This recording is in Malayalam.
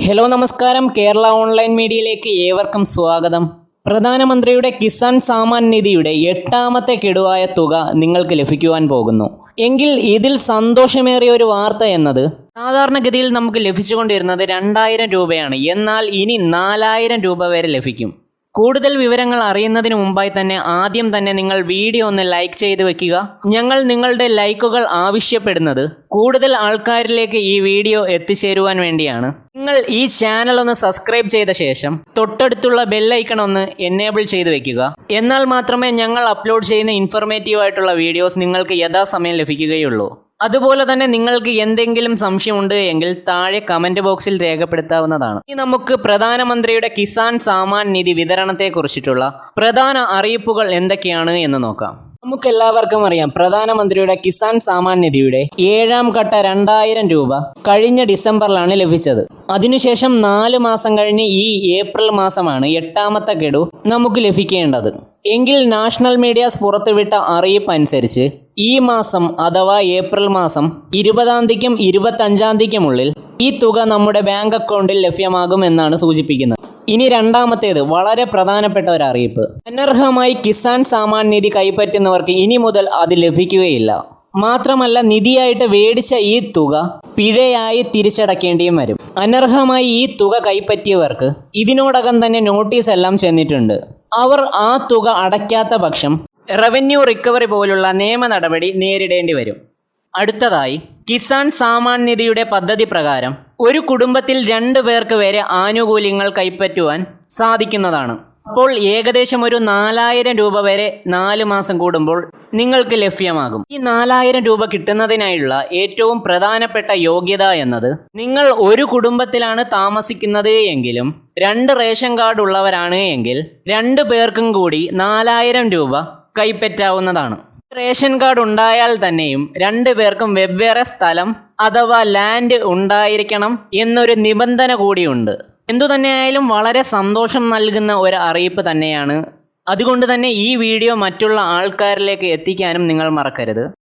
ഹലോ നമസ്കാരം. കേരള ഓൺലൈൻ മീഡിയയിലേക്ക് ഏവർക്കും സ്വാഗതം. പ്രധാനമന്ത്രിയുടെ കിസാൻ സാമാൻ നിധിയുടെ 8ാമത്തെ ഗഡുവായ തുക നിങ്ങൾക്ക് ലഭിക്കുവാൻ പോകുന്നു. എങ്കിൽ ഇതിൽ സന്തോഷമേറിയ ഒരു വാർത്ത എന്നത് സാധാരണഗതിയിൽ നമുക്ക് ലഭിച്ചുകൊണ്ടിരുന്നത് 2000 രൂപയാണ്. എന്നാൽ ഇനി 4000 രൂപ വരെ ലഭിക്കും. കൂടുതൽ വിവരങ്ങൾ അറിയുന്നതിന് മുമ്പായി തന്നെ ആദ്യം തന്നെ നിങ്ങൾ വീഡിയോ ഒന്ന് ലൈക്ക് ചെയ്ത് വെക്കുക. ഞങ്ങൾ നിങ്ങളുടെ ലൈക്കുകൾ ആവശ്യപ്പെടുന്നത് കൂടുതൽ ആൾക്കാരിലേക്ക് ഈ വീഡിയോ എത്തിച്ചേരുവാൻ വേണ്ടിയാണ്. നിങ്ങൾ ഈ ചാനൽ ഒന്ന് സബ്സ്ക്രൈബ് ചെയ്ത ശേഷം തൊട്ടടുത്തുള്ള ബെല്ലൈക്കൺ ഒന്ന് എനേബിൾ ചെയ്ത് വെക്കുക. എന്നാൽ മാത്രമേ ഞങ്ങൾ അപ്ലോഡ് ചെയ്യുന്ന ഇൻഫോർമേറ്റീവ് ആയിട്ടുള്ള വീഡിയോസ് നിങ്ങൾക്ക് യഥാസമയം ലഭിക്കുകയുള്ളൂ. അതുപോലെ തന്നെ നിങ്ങൾക്ക് എന്തെങ്കിലും സംശയമുണ്ട് എങ്കിൽ താഴെ കമന്റ് ബോക്സിൽ രേഖപ്പെടുത്താവുന്നതാണ്. ഇനി നമുക്ക് പ്രധാനമന്ത്രിയുടെ കിസാൻ സാമാൻ നിധി വിതരണത്തെക്കുറിച്ചിട്ടുള്ള പ്രധാന അറിയിപ്പുകൾ എന്തൊക്കെയാണ് എന്ന് നോക്കാം. നമുക്കെല്ലാവർക്കും അറിയാം, പ്രധാനമന്ത്രിയുടെ കിസാൻ സാമാൻ നിധിയുടെ 7ാം ഘട്ട 2000 രൂപ കഴിഞ്ഞ ഡിസംബറിലാണ് ലഭിച്ചത്. അതിനുശേഷം 4 മാസം കഴിഞ്ഞ് ഈ ഏപ്രിൽ മാസമാണ് 8ാമത്തെ ഗഡു നമുക്ക് ലഭിക്കേണ്ടത്. എങ്കിൽ നാഷണൽ മീഡിയാസ് പുറത്തുവിട്ട അറിയിപ്പ് അനുസരിച്ച് ഈ മാസം അഥവാ ഏപ്രിൽ മാസം 20ാം തീയതിക്കും 25ാം തീയതിക്കുമുള്ളിൽ ഈ തുക നമ്മുടെ ബാങ്ക് അക്കൗണ്ടിൽ ലഭ്യമാകുമെന്നാണ് സൂചിപ്പിക്കുന്നത്. ഇനി രണ്ടാമത്തേത് വളരെ പ്രധാനപ്പെട്ട ഒരു അറിയിപ്പ്. അനർഹമായി കിസാൻ സാമാൻ നിധി കൈപ്പറ്റുന്നവർക്ക് ഇനി മുതൽ അത് ലഭിക്കുകയില്ല. മാത്രമല്ല, നിധിയായിട്ട് മേടിച്ച ഈ തുക പിഴയായി തിരിച്ചടക്കേണ്ടിയും വരും. അനർഹമായി ഈ തുക കൈപ്പറ്റിയവർക്ക് ഇതിനോടകം തന്നെ നോട്ടീസ് എല്ലാം ചെന്നിട്ടുണ്ട്. അവർ ആ തുക അടയ്ക്കാത്ത പക്ഷം റവന്യൂ റിക്കവറി പോലുള്ള നിയമ നടപടി നേരിടേണ്ടി വരും. അടുത്തതായി, കിസാൻ സാമാൻ നിധിയുടെ പദ്ധതി പ്രകാരം ഒരു കുടുംബത്തിൽ 2 പേർക്ക് വരെ ആനുകൂല്യങ്ങൾ കൈപ്പറ്റുവാൻ സാധിക്കുന്നതാണ്. അപ്പോൾ ഏകദേശം ഒരു 4000 രൂപ വരെ 4 മാസം കൂടുമ്പോൾ നിങ്ങൾക്ക് ലഭ്യമാകും. ഈ 4000 രൂപ കിട്ടുന്നതിനായുള്ള ഏറ്റവും പ്രധാനപ്പെട്ട യോഗ്യത എന്നത് നിങ്ങൾ ഒരു കുടുംബത്തിലാണ് താമസിക്കുന്നത് എങ്കിലും 2 റേഷൻ കാർഡ് ഉള്ളവരാണ് എങ്കിൽ 2 പേർക്കും കൂടി 4000 രൂപ കൈപ്പറ്റാവുന്നതാണ്. റേഷൻ കാർഡ് ഉണ്ടായാൽ തന്നെയും 2 പേർക്കും വെവ്വേറെ സ്ഥലം അഥവാ ലാൻഡ് ഉണ്ടായിരിക്കണം എന്നൊരു നിബന്ധന കൂടിയുണ്ട്. എന്തുതന്നെയായാലും വളരെ സന്തോഷം നൽകുന്ന ഒരു അറിയിപ്പ് തന്നെയാണ്. അതുകൊണ്ട് തന്നെ ഈ വീഡിയോ മറ്റുള്ള ആൾക്കാരിലേക്ക് എത്തിക്കാനും നിങ്ങൾ മറക്കരുത്.